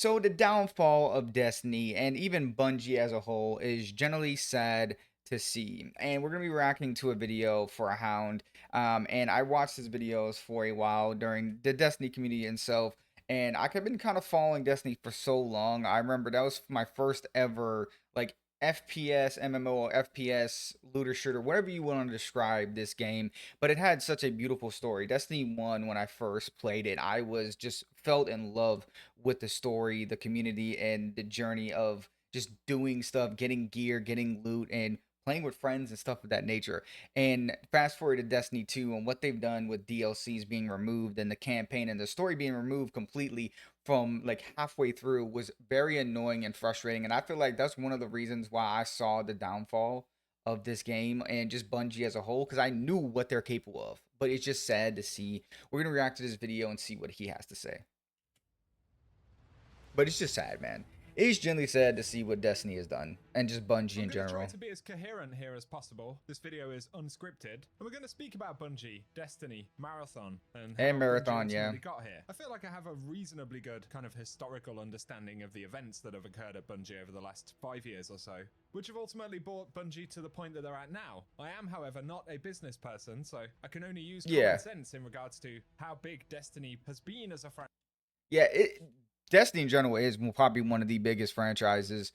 So the downfall of Destiny and even Bungie as a whole is generally sad to see. And we're gonna be reacting to a video for a hound. And I watched his videos for a while during the Destiny community itself. And I've been kind of following Destiny for so long. I remember that was my first ever like FPS, MMO, or FPS looter shooter, whatever you want to describe this game. But it had such a beautiful story. Destiny 1, when I first played it, I was just felt in love with the story, the community, and the journey of just doing stuff, getting gear, getting loot, and playing with friends and stuff of that nature. And fast forward to Destiny 2 and what they've done with DLCs being removed and the campaign and the story being removed completely from like halfway through was very annoying and frustrating. And I feel like that's one of the reasons why I saw the downfall of this game and just Bungie as a whole because I knew what they're capable of. But it's just sad to see. We're gonna react to this video and see what he has to say. But it's just sad, man. It is generally sad to see what Destiny has done and just Bungie I'm in going to try general. to be as coherent here as possible. This video is unscripted, and we're going to speak about Bungie, Destiny, Marathon, and how And Bungie Marathon, yeah. ultimately got here. I feel like I have a reasonably good kind of historical understanding of the events that have occurred at Bungie over the last 5 years or so, which have ultimately brought Bungie to the point that they're at now. I am, however, not a business person, so I can only use common sense in regards to how big Destiny has been as a franchise. Yeah, Destiny in general is probably one of the biggest franchises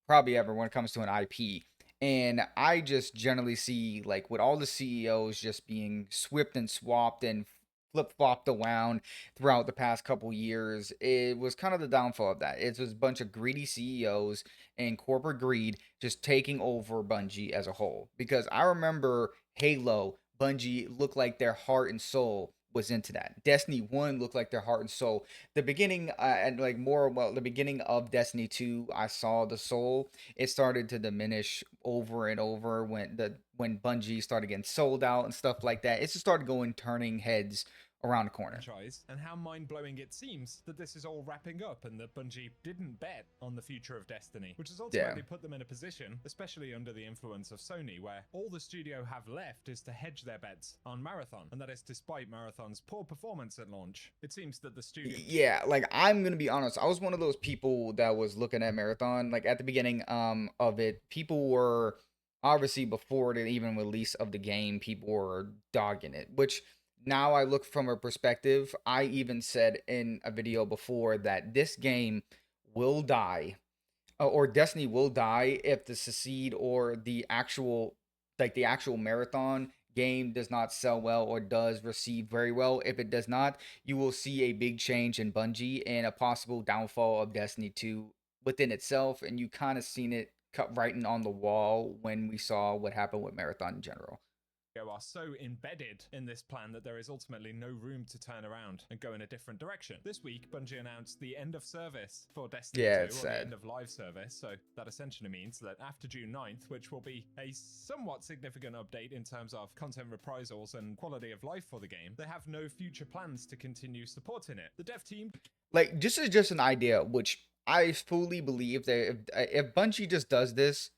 probably ever when it comes to an IP. And I just generally see like with all the CEOs just being swipped and swapped and flip flopped around throughout the past couple years, it was kind of the downfall of that. It was a bunch of greedy CEOs and corporate greed just taking over Bungie as a whole. Because I remember Halo, Bungie looked like their heart and soul was into that. Destiny 1 looked like their heart and soul. The beginning and like more well the beginning of Destiny 2, I saw the soul. It started to diminish over and over when Bungie started getting sold out and stuff like that. It just started going turning heads around the corner. And how mind-blowing it seems that this is all wrapping up and that Bungie didn't bet on the future of Destiny, which has ultimately put them in a position, especially under the influence of Sony, where all the studio have left is to hedge their bets on Marathon, and that is despite Marathon's poor performance at launch. It seems that the studio... Yeah, like I'm gonna be honest, I was one of those people that was looking at Marathon like at the beginning of it. People were obviously before the even release of the game, people were dogging it, which now I look from a perspective. I even said in a video before that this game will die, or Destiny will die if the Secede or the actual Marathon game does not sell well or does receive very well. If it does not, you will see a big change in Bungie and a possible downfall of Destiny 2 within itself. And you kind of seen it cut writing on the wall when we saw what happened with Marathon in general. Are so embedded in this plan that there is ultimately no room to turn around and go in a different direction. This week, Bungie announced the end of service for Destiny 2, or the end of live service, so that essentially means that after June 9th, which will be a somewhat significant update in terms of content reprisals and quality of life for the game, they have no future plans to continue supporting it. The dev team... Like, this is just an idea, which I fully believe that if Bungie just does this,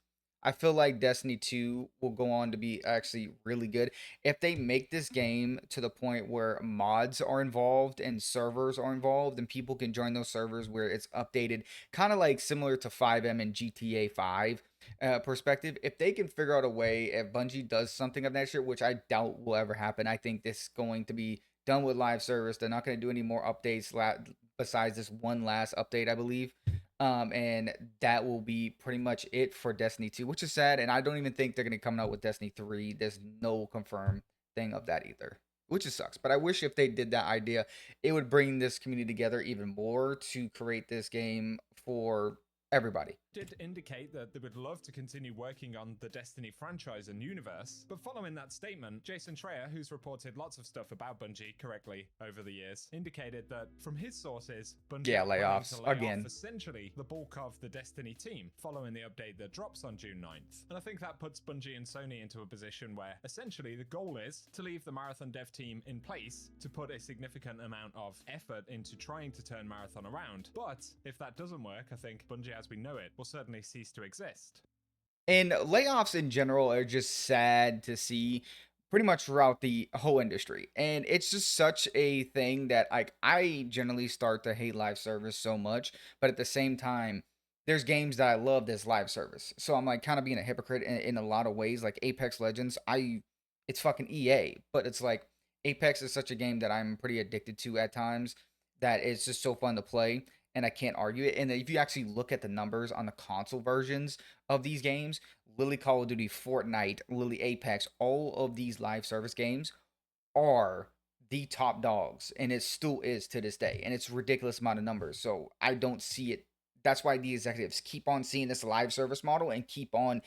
I feel like Destiny 2 will go on to be actually really good. If they make this game to the point where mods are involved and servers are involved and people can join those servers where it's updated, kind of like similar to 5M and GTA 5 perspective, if they can figure out a way, if Bungie does something of that nature, which I doubt will ever happen, I think this is going to be done with live service. They're not going to do any more updates besides this one last update, I believe. And that will be pretty much it for Destiny 2, which is sad. And I don't even think they're going to come out with Destiny 3. There's no confirmed thing of that either, which is sucks. But I wish if they did that idea, it would bring this community together even more to create this game for everybody. Did indicate that they would love to continue working on the Destiny franchise and universe, but following that statement, Jason Schreier, who's reported lots of stuff about Bungie correctly over the years, indicated that from his sources, Bungie are layoffs to lay again. off essentially the bulk of the Destiny team following the update that drops on June 9th. And I think that puts Bungie and Sony into a position where essentially the goal is to leave the Marathon dev team in place to put a significant amount of effort into trying to turn Marathon around. But if that doesn't work, I think Bungie as we know it will certainly cease to exist. And layoffs in general are just sad to see. pretty much throughout the whole industry. And it's just such a thing that like I generally start to hate live service so much, but at the same time, there's games that I love that's live service. So I'm like kind of being a hypocrite in a lot of ways. Like Apex Legends, it's fucking EA, but it's like Apex is such a game that I'm pretty addicted to at times that it's just so fun to play and I can't argue it. And if you actually look at the numbers on the console versions of these games, Lily Call of Duty, Fortnite, Lily Apex, all of these live service games are the top dogs, and it still is to this day. And it's a ridiculous amount of numbers. So I don't see it. That's why the executives keep on seeing this live service model and keep on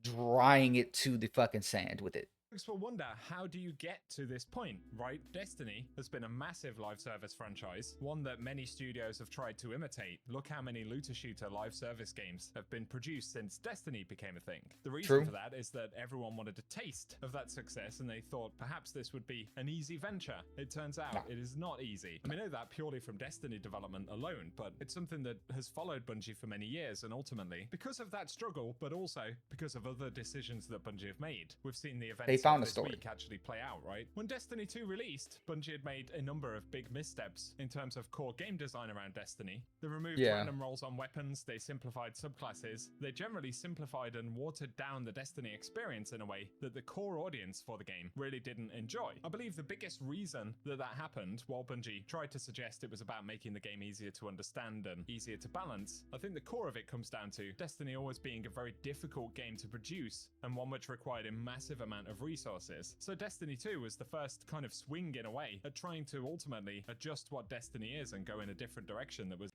drying it to the fucking sand with it. Folks will wonder, how do you get to this point, right? Destiny has been a massive live service franchise, one that many studios have tried to imitate. Look how many looter shooter live service games have been produced since Destiny became a thing. The reason for that is that everyone wanted a taste of that success and they thought perhaps this would be an easy venture. It turns out it is not easy. I know that purely from Destiny development alone, but it's something that has followed Bungie for many years, and ultimately, because of that struggle, but also because of other decisions that Bungie have made, we've seen the events found a this story week actually play out, right? When Destiny 2 released, Bungie had made a number of big missteps in terms of core game design around Destiny. They removed random rolls on weapons, they simplified subclasses, they generally simplified and watered down the Destiny experience in a way that the core audience for the game really didn't enjoy. I believe the biggest reason that that happened, while Bungie tried to suggest it was about making the game easier to understand and easier to balance, I think the core of it comes down to Destiny always being a very difficult game to produce and one which required a massive amount of resources. So Destiny 2 was the first kind of swing in a way at trying to ultimately adjust what Destiny is and go in a different direction that was.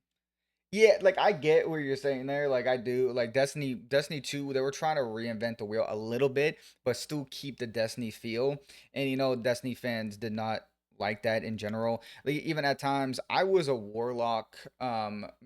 Yeah, like I get what you're saying there. Like I do. Like Destiny 2, they were trying to reinvent the wheel a little bit, but still keep the Destiny feel. And Destiny fans did not like that in general. Like, even at times, I was a warlock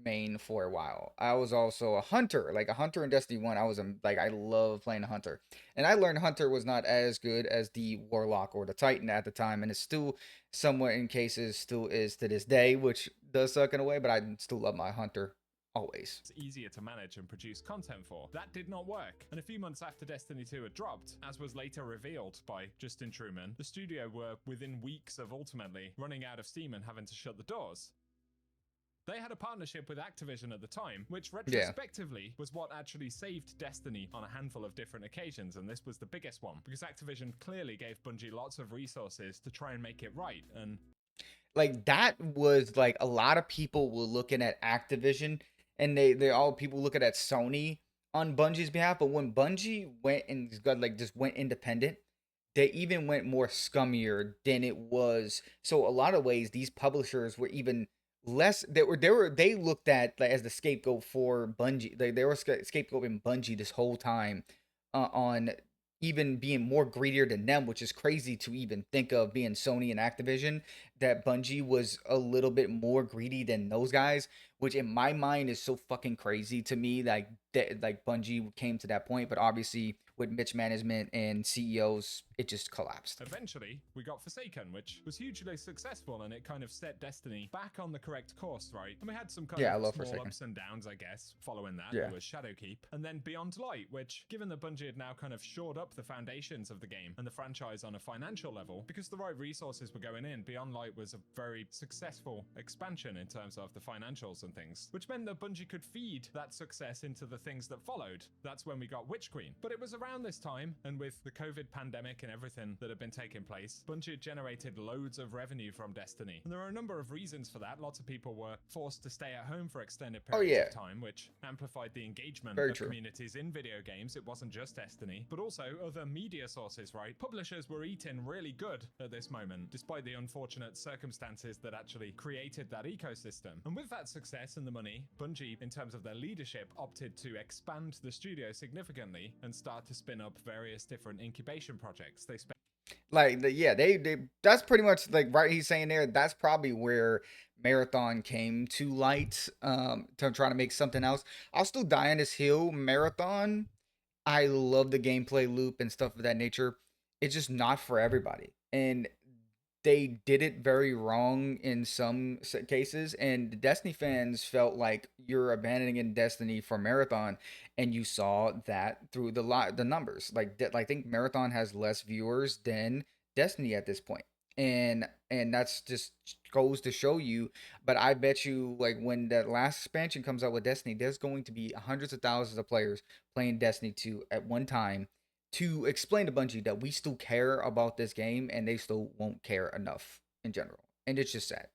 main for a while. I was also a hunter, like a hunter in Destiny 1. Like I love playing a hunter. And I learned hunter was not as good as the warlock or the titan at the time, and it's still somewhat in cases still is to this day, which does suck in a way, but I still love my hunter always. It's easier to manage and produce content for. That did not work. And a few months after Destiny 2 had dropped, as was later revealed by Justin Truman, the studio were within weeks of ultimately running out of steam and having to shut the doors. They had a partnership with Activision at the time, which retrospectively was what actually saved Destiny on a handful of different occasions, and this was the biggest one, because Activision clearly gave Bungie lots of resources to try and make it right, and like that was like a lot of people were looking at Activision, and they all people looking at Sony on Bungie's behalf, but when Bungie went and just went independent, they even went more scummier than it was. So a lot of ways, these publishers were even less. They looked at like as the scapegoat for Bungie. They were scapegoating Bungie this whole time on even being more greedier than them, which is crazy to even think of being Sony and Activision, that Bungie was a little bit more greedy than those guys, which in my mind is so fucking crazy to me. Like Bungie came to that point, but obviously with Mitch management and CEOs, it just collapsed. Eventually, we got Forsaken, which was hugely successful, and it kind of set Destiny back on the correct course, right? And we had some kind of small ups and downs, I guess, following that. There was Shadowkeep, and then Beyond Light, which, given that Bungie had now kind of shored up the foundations of the game and the franchise on a financial level, because the right resources were going in, Beyond Light was a very successful expansion in terms of the financials and things, which meant that Bungie could feed that success into the things that followed. That's when we got Witch Queen. But it was around this time, and with the COVID pandemic and everything that had been taking place, Bungie had generated loads of revenue from Destiny. And there are a number of reasons for that. Lots of people were forced to stay at home for extended periods of time, which amplified the engagement of communities in video games. It wasn't just Destiny, but also other media sources, right? Publishers were eating really good at this moment, despite the unfortunate circumstances that actually created that ecosystem. And with that success and the money, Bungie, in terms of their leadership, opted to expand the studio significantly and start to spin up various different incubation projects. They spent they that's pretty much like right he's saying there, that's probably where Marathon came to light, to try to make something else. I'll still die on this hill. Marathon, I love the gameplay loop and stuff of that nature. It's just not for everybody. And they did it very wrong in some cases, and the Destiny fans felt like you're abandoning Destiny for Marathon, and you saw that through the numbers. Like I think Marathon has less viewers than Destiny at this point, and that's just goes to show you. But I bet you, like when that last expansion comes out with Destiny, there's going to be hundreds of thousands of players playing Destiny 2 at one time to explain to Bungie that we still care about this game and they still won't care enough in general. And it's just sad.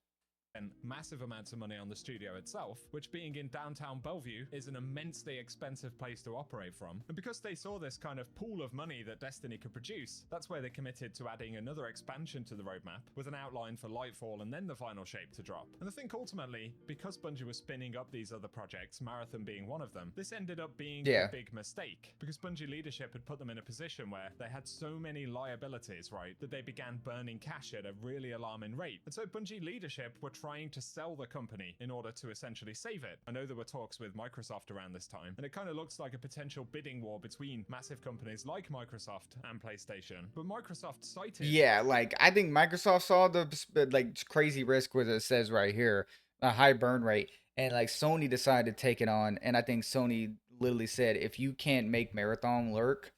And massive amounts of money on the studio itself, which being in downtown Bellevue is an immensely expensive place to operate from. And because they saw this kind of pool of money that Destiny could produce, that's where they committed to adding another expansion to the roadmap with an outline for Lightfall and then the final shape to drop. And I think ultimately, because Bungie was spinning up these other projects, Marathon being one of them, this ended up being a big mistake because Bungie leadership had put them in a position where they had so many liabilities, right, that they began burning cash at a really alarming rate. And so Bungie leadership were trying to sell the company in order to essentially save it. I know there were talks with Microsoft around this time, and it kind of looks like a potential bidding war between massive companies like Microsoft and PlayStation. But Microsoft cited... Yeah, like I think Microsoft saw the like crazy risk where it says right here, a high burn rate, and like Sony decided to take it on, and I think Sony literally said, if you can't make Marathon work,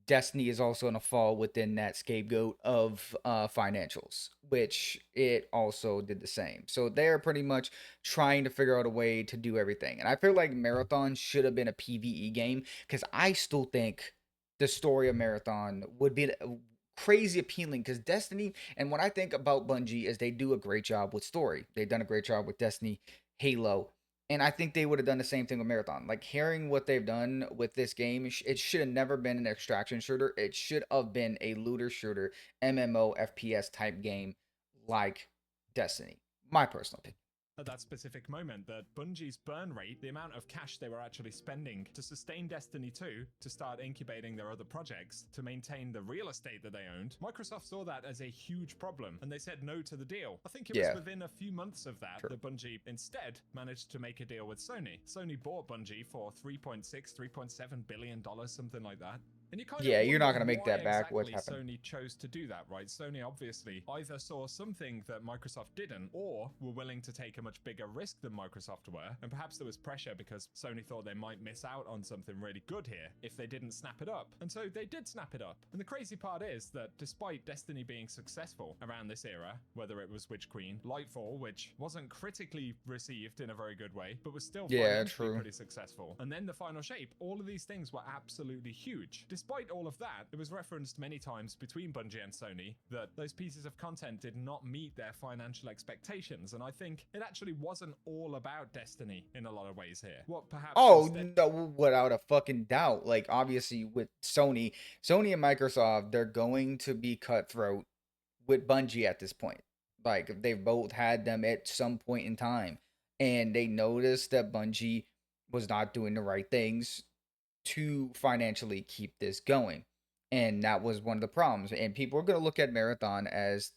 Destiny is also going to fall within that scapegoat of financials, which it also did the same. So they're pretty much trying to figure out a way to do everything. And I feel like Marathon should have been a PvE game because I still think the story of Marathon would be crazy appealing because Destiny, and what I think about Bungie is they do a great job with story. They've done a great job with Destiny, Halo, and I think they would have done the same thing with Marathon. Like hearing what they've done with this game, it should have never been an extraction shooter. It should have been a looter shooter, MMO, FPS type game like Destiny. My personal opinion. At that specific moment, that Bungie's burn rate, the amount of cash they were actually spending to sustain Destiny 2, to start incubating their other projects, to maintain the real estate that they owned, Microsoft saw that as a huge problem, and they said no to the deal. I think it was within a few months of that that Bungie instead managed to make a deal with Sony. Sony bought Bungie for $3.7 billion, something like that. And you kind of you're not going to make that back. Exactly what happened? Sony chose to do that, right? Sony obviously either saw something that Microsoft didn't, or were willing to take a much bigger risk than Microsoft were. And perhaps there was pressure because Sony thought they might miss out on something really good here if they didn't snap it up. And so they did snap it up. And the crazy part is that despite Destiny being successful around this era, whether it was Witch Queen, Lightfall, which wasn't critically received in a very good way, but was still financially pretty successful, and then the final shape, all of these things were absolutely huge. Despite all of that, it was referenced many times between Bungie and Sony that those pieces of content did not meet their financial expectations, and I think it actually wasn't all about Destiny in a lot of ways here. What perhaps no, without a fucking doubt. Like obviously with Sony and Microsoft, they're going to be cutthroat with Bungie at this point. Like they've both had them at some point in time, and they noticed that Bungie was not doing the right things to financially keep this going. And that was one of the problems. And people are going to look at Marathon as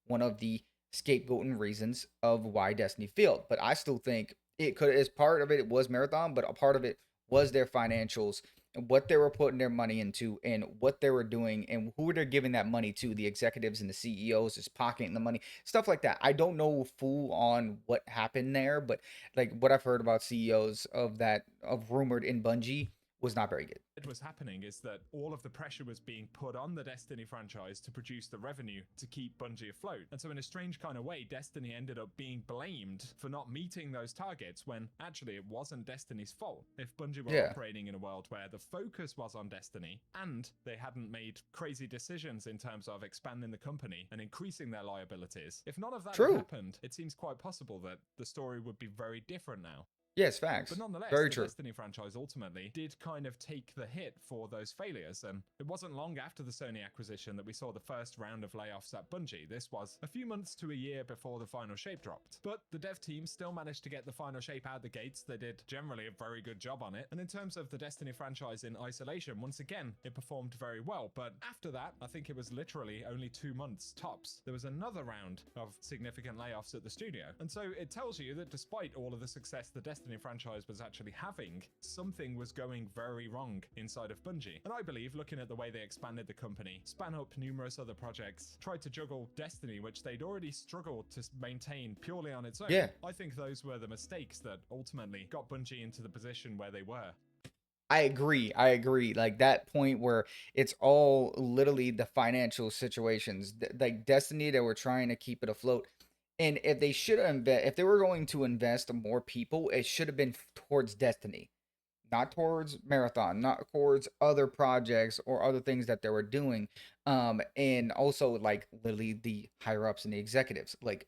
one of the scapegoating reasons of why Destiny failed. But I still think it could, as part of it was Marathon, but a part of it was their financials and what they were putting their money into and what they were doing and who they're giving that money to, the executives and the CEOs just pocketing the money, stuff like that. I don't know full on what happened there, but like what I've heard about CEOs of rumored in Bungie was not very good. What was happening is that all of the pressure was being put on the Destiny franchise to produce the revenue to keep Bungie afloat. And so in a strange kind of way, Destiny ended up being blamed for not meeting those targets when actually it wasn't Destiny's fault. If Bungie were operating in a world where the focus was on Destiny and they hadn't made crazy decisions in terms of expanding the company and increasing their liabilities, if none of that had happened, it seems quite possible that the story would be very different now. Yes, facts. But nonetheless, very the true. Destiny franchise ultimately did kind of take the hit for those failures, and it wasn't long after the Sony acquisition that we saw the first round of layoffs at Bungie. This was a few months to a year before the final shape dropped. But the dev team still managed to get the final shape out the gates. They did generally a very good job on it. And in terms of the Destiny franchise in isolation, once again, it performed very well. But after that, I think it was literally only 2 months tops, there was another round of significant layoffs at the studio. And so it tells you that despite all of the success the Destiny Destiny franchise was actually having, something was going very wrong inside of Bungie. And I believe, looking at the way they expanded the company, span up numerous other projects, tried to juggle Destiny, which they'd already struggled to maintain purely on its own. Yeah. I think those were the mistakes that ultimately got Bungie into the position where they were. I agree. I agree. Like that point where it's all literally the financial situations, like Destiny, that were trying to keep it afloat. And if they should have if they were going to invest more people, it should have been towards Destiny, not towards Marathon, not towards other projects or other things that they were doing. And also like literally the higher ups and the executives, like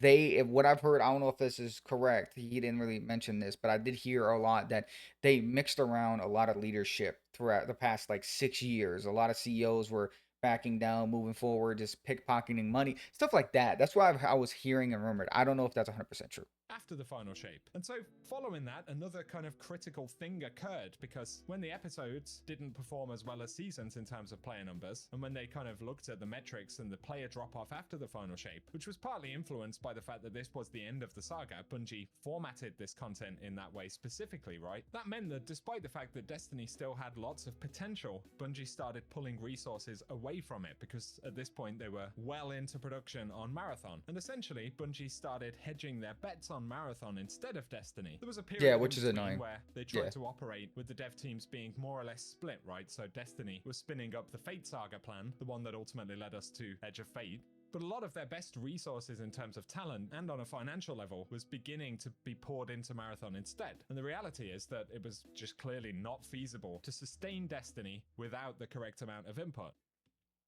they, if what I've heard, I don't know if this is correct. He didn't really mention this, but I did hear a lot that they mixed around a lot of leadership throughout the past like 6 years. A lot of CEOs were backing down, moving forward, just pickpocketing money, stuff like that. That's what I was hearing and rumored. I don't know if that's 100% true. After the final shape. And so following that, another kind of critical thing occurred, because when the episodes didn't perform as well as seasons in terms of player numbers, and when they kind of looked at the metrics and the player drop off after the final shape, which was partly influenced by the fact that this was the end of the saga, Bungie formatted this content in that way specifically, right? That meant that despite the fact that Destiny still had lots of potential, Bungie started pulling resources away from it, because at this point they were well into production on Marathon. And essentially, Bungie started hedging their bets on Marathon instead of Destiny. There was a period which is annoying, where they tried to operate with the dev teams being more or less split, right? So Destiny was spinning up the Fate Saga plan, the one that ultimately led us to Edge of Fate. But a lot of their best resources in terms of talent and on a financial level was beginning to be poured into Marathon instead. And the reality is that it was just clearly not feasible to sustain Destiny without the correct amount of input.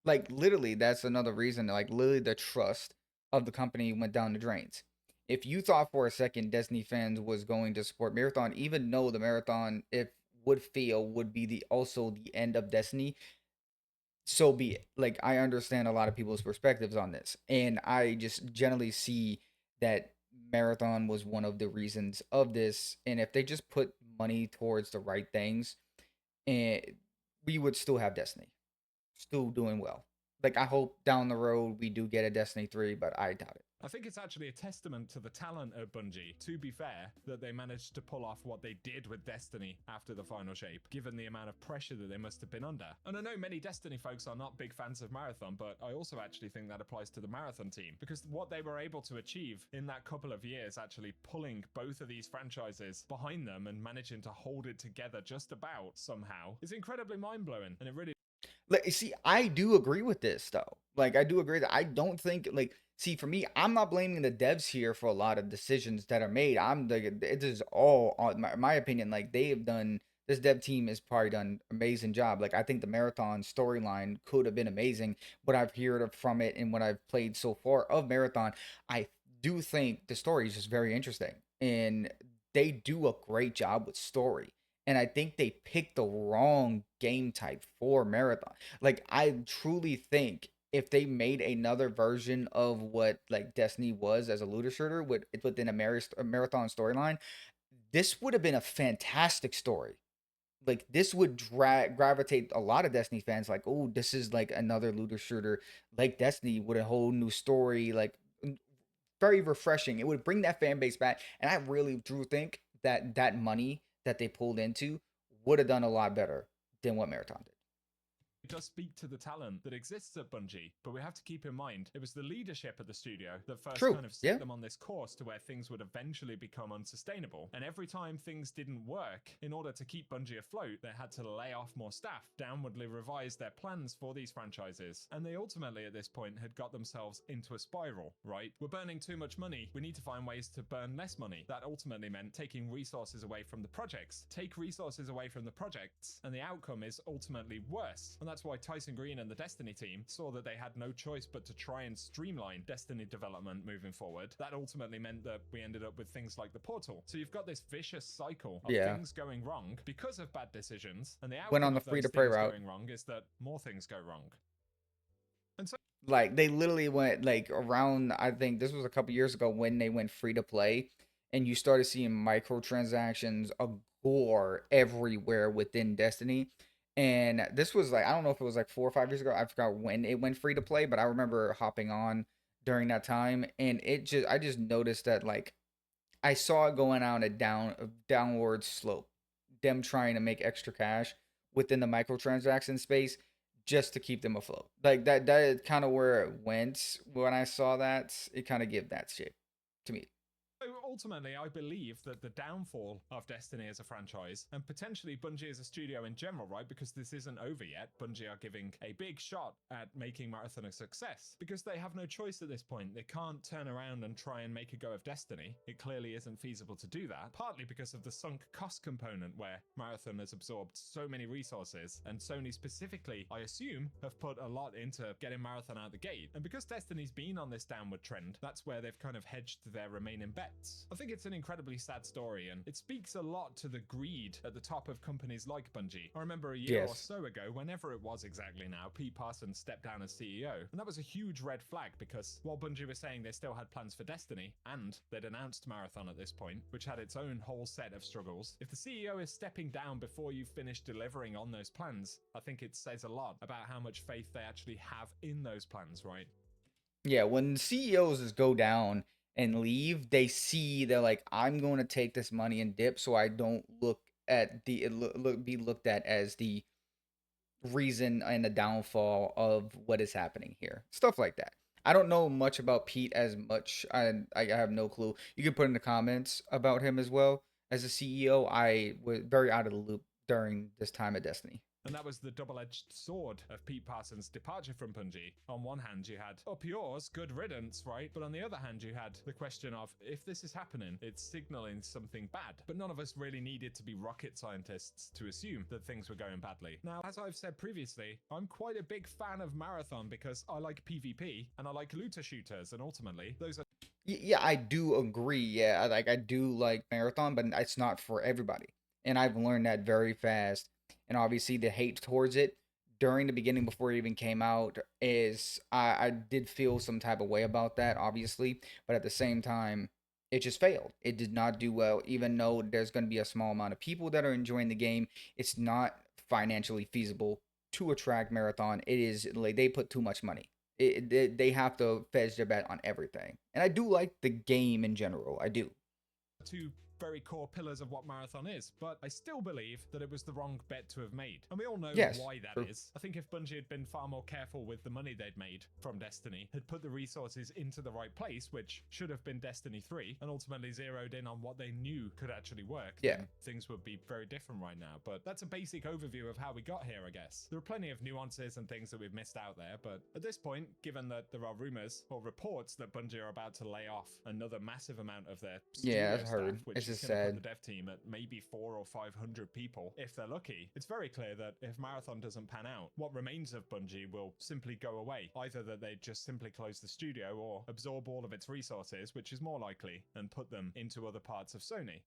Like literally, that's another reason, like literally the trust of the company went down the drains. If you thought for a second Destiny fans was going to support Marathon, even though the Marathon, if would fail, would be the also the end of Destiny, so be it. Like I understand a lot of people's perspectives on this, and I just generally see that Marathon was one of the reasons of this. And if they just put money towards the right things, and we would still have Destiny, still doing well. Like I hope down the road we do get a Destiny 3, but I doubt it. I think it's actually a testament to the talent of Bungie, to be fair, that they managed to pull off what they did with Destiny after the final shape, given the amount of pressure that they must have been under. And I know many Destiny folks are not big fans of Marathon, but I also actually think that applies to the Marathon team, because what they were able to achieve in that couple of years, actually pulling both of these franchises behind them and managing to hold it together just about somehow, is incredibly mind-blowing, and it really... Like, see, I do agree with this though. Like, I do agree that I don't think like. See, for me, I'm not blaming the devs here for a lot of decisions that are made. It is all on my opinion. Like they have done, this dev team has probably done an amazing job. Like I think the Marathon storyline could have been amazing. What I've heard from it and what I've played so far of Marathon, I do think the story is just very interesting, and they do a great job with story. And I think they picked the wrong game type for Marathon. Like I truly think if they made another version of what like Destiny was as a looter shooter within a Marathon storyline, this would have been a fantastic story. Like this would gravitate a lot of Destiny fans. Like, oh, this is like another looter shooter like Destiny with a whole new story. Like very refreshing. It would bring that fan base back. And I really do think that that money that they pulled into would have done a lot better than what Marathon did. It does speak to the talent that exists at Bungie, but we have to keep in mind it was the leadership at the studio that first kind of set them on this course to where things would eventually become unsustainable. And every time things didn't work, in order to keep Bungie afloat, they had to lay off more staff, downwardly revise their plans for these franchises, and they ultimately at this point had got themselves into a spiral, right? We're burning too much money, we need to find ways to burn less money. That ultimately meant taking resources away from the projects. Take resources away from the projects, and the outcome is ultimately worse. And that's why Tyson Green and the Destiny team saw that they had no choice but to try and streamline Destiny development moving forward. That ultimately meant that we ended up with things like the Portal. So you've got this vicious cycle of things going wrong because of bad decisions, and the outcome of those things going wrong is that more things go wrong. And so like they literally went like around, I think this was a couple years ago when they went free to play, and you started seeing microtransactions galore everywhere within Destiny. And this was like, I don't know if it was like 4 or 5 years ago. I forgot when it went free to play, but I remember hopping on during that time. And I just noticed that like, I saw it going on a downward slope. Them trying to make extra cash within the microtransaction space just to keep them afloat. Like that is kind of where it went when I saw that. It kind of gave that shape to me. So ultimately, I believe that the downfall of Destiny as a franchise, and potentially Bungie as a studio in general, right? Because this isn't over yet. Bungie are giving a big shot at making Marathon a success because they have no choice at this point. They can't turn around and try and make a go of Destiny. It clearly isn't feasible to do that, partly because of the sunk cost component where Marathon has absorbed so many resources, and Sony specifically, I assume, have put a lot into getting Marathon out the gate. And because Destiny's been on this downward trend, that's where they've kind of hedged their remaining bets. I think it's an incredibly sad story, and it speaks a lot to the greed at the top of companies like Bungie. I remember a year or so ago, whenever it was exactly now, Pete Parsons stepped down as CEO, and that was a huge red flag because while Bungie was saying they still had plans for Destiny, and they'd announced Marathon at this point, which had its own whole set of struggles, if the CEO is stepping down before you've finished delivering on those plans, I think it says a lot about how much faith they actually have in those plans, right? Yeah, when CEOs just go down and leave, they're like, I'm going to take this money and dip so I don't look at be looked at as the reason and the downfall of what is happening here. Stuff like that. I don't know much about Pete as much. I have no clue. You can put in the comments about him as well. As a CEO, I was very out of the loop during this time of Destiny. And that was the double-edged sword of Pete Parsons' departure from Bungie. On one hand, you had, up yours, good riddance, right? But on the other hand, you had the question of, if this is happening, it's signaling something bad. But none of us really needed to be rocket scientists to assume that things were going badly. Now, as I've said previously, I'm quite a big fan of Marathon because I like PvP and I like looter shooters, and ultimately, those are Yeah, I do agree. Yeah, I do like Marathon, but it's not for everybody. And I've learned that very fast. And obviously the hate towards it during the beginning before it even came out is I did feel some type of way about that, obviously, but at the same time, it just failed. It did not do well, even though there's going to be a small amount of people that are enjoying the game. It's not financially feasible to attract Marathon. It is like they put too much money. They have to fetch their bet on everything. And I do like the game in general. I do. two very core pillars of what Marathon is, but I still believe that it was the wrong bet to have made. And we all know Yes, why that true. is. I think if Bungie had been far more careful with the money they'd made from Destiny, had put the resources into the right place, which should have been Destiny 3, and ultimately zeroed in on what they knew could actually work, Yeah. then things would be very different right now. But that's a basic overview of how we got here, I guess. There are plenty of nuances and things that we've missed out there, but at this point, given that there are rumors or reports that Bungie are about to lay off another massive amount of their studio Yeah, I've staff, heard. which It's is just going to put sad. the dev team at maybe 400 or 500 people if they're lucky. It's very clear that if Marathon doesn't pan out, what remains of Bungie will simply go away. Either that they just simply close the studio or absorb all of its resources, which is more likely, and put them into other parts of Sony.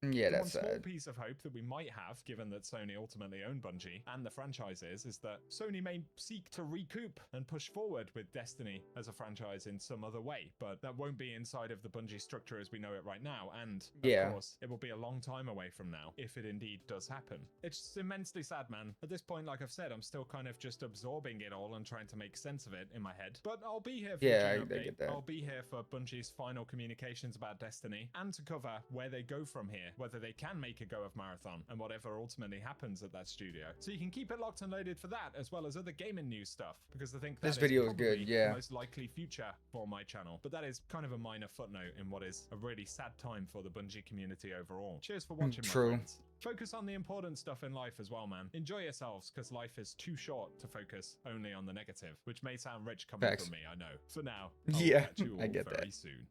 Yeah, The one that's small sad. piece of hope that we might have, given that Sony ultimately own Bungie and the franchises, is that Sony may seek to recoup and push forward with Destiny as a franchise in some other way, but that won't be inside of the Bungie structure as we know it right now, and, of Yeah. course, it will be a long time away from now, if it indeed does happen. It's immensely sad, man. At this point, like I've said, I'm still kind of just absorbing it all and trying to make sense of it in my head, but I'll be here for Yeah, the I June update. get that. I'll be here for Bungie's final communications about Destiny, and to cover where they go from here, whether they can make a go of Marathon, and whatever ultimately happens at that studio. So you can keep it locked and loaded for that, as well as other gaming news stuff, because I think that This is video is probably good, the yeah. most likely future for my channel. But that is kind of a minor footnote in what is a really sad time for the Bungie community overall. Cheers for watching, my True. friends. Focus on the important stuff in life as well, man. Enjoy yourselves, because life is too short to focus only on the negative, which may sound rich coming Facts. from me, I know. For now, I'll Yeah, catch you I all get very that. soon.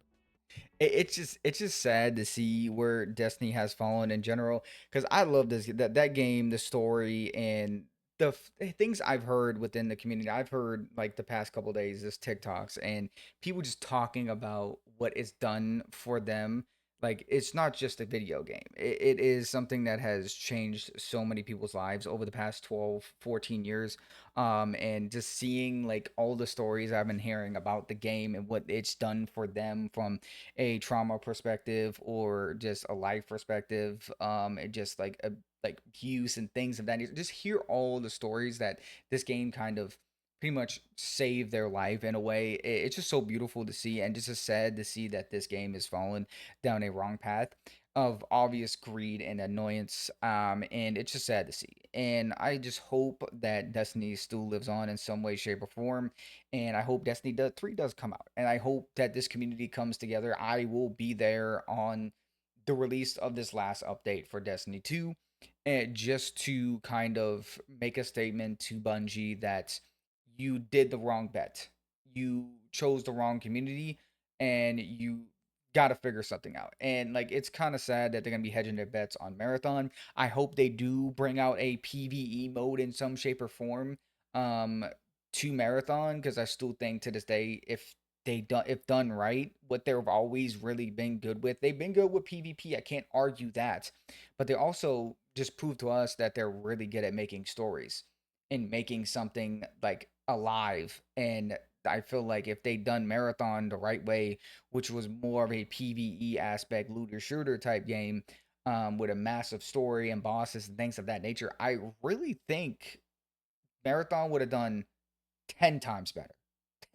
It's just sad to see where Destiny has fallen in general because I love that game, the story, and things I've heard within the community. I've heard like the past couple days, this TikToks and people just talking about what it's done for them. Like it's not just a video game. It is something that has changed so many people's lives over the past 12, 14 years. And just seeing like all the stories I've been hearing about the game and what it's done for them from a trauma perspective or just a life perspective, and just like use and things of that nature. Just hear all the stories that this game kind of pretty much save their life in a way. It's just so beautiful to see, and just as sad to see that this game has fallen down a wrong path of obvious greed and annoyance. And it's just sad to see. And I just hope that Destiny still lives on in some way, shape, or form. And I hope Destiny 3 does come out. And I hope that this community comes together. I will be there on the release of this last update for Destiny 2, and just to kind of make a statement to Bungie that you did the wrong bet. You chose the wrong community, and you got to figure something out. And like, it's kind of sad that they're going to be hedging their bets on Marathon. I hope they do bring out a PvE mode in some shape or form um to Marathon, because I still think to this day, if done right, what they've always really been good with. They've been good with PvP. I can't argue that. But they also just proved to us that they're really good at making stories and making something like alive. And I feel like if they done Marathon the right way, which was more of a PvE aspect, looter shooter type game, with a massive story and bosses and things of that nature, I really think Marathon would have done 10 times better.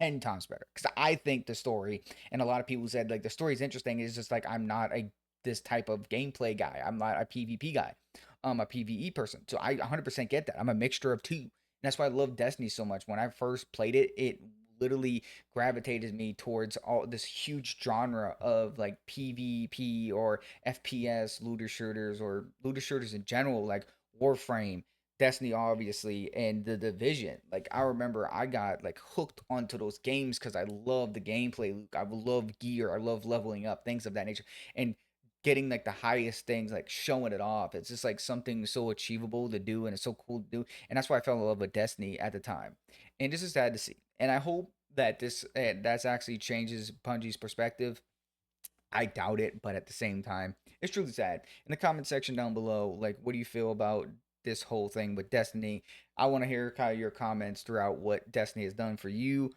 10 times better. Because I think the story, and a lot of people said like the story's interesting, is just like I'm not a this type of gameplay guy. I'm not a PvP guy. I'm a PvE person. So I 100% get that. I'm a mixture of two. And that's why I love Destiny so much. When I first played it, it literally gravitated me towards all this huge genre of like PvP or FPS looter shooters, or looter shooters in general, like Warframe, Destiny, obviously, and the Division. Like, I remember I got like hooked onto those games because I love the gameplay. I love gear. I love leveling up, things of that nature, and getting like the highest things, like showing it off. It's just like something so achievable to do, and it's so cool to do. And that's why I fell in love with Destiny at the time. And this is sad to see. And I hope that that's actually changes Bungie's perspective. I doubt it, but at the same time, it's truly sad. In the comment section down below, like, what do you feel about this whole thing with Destiny? I want to hear kind of your comments throughout what Destiny has done for you,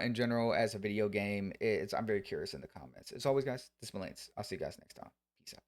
in general as a video game. I'm very curious in the comments. As always, guys, this is Lance. I'll see you guys next time. Peace out.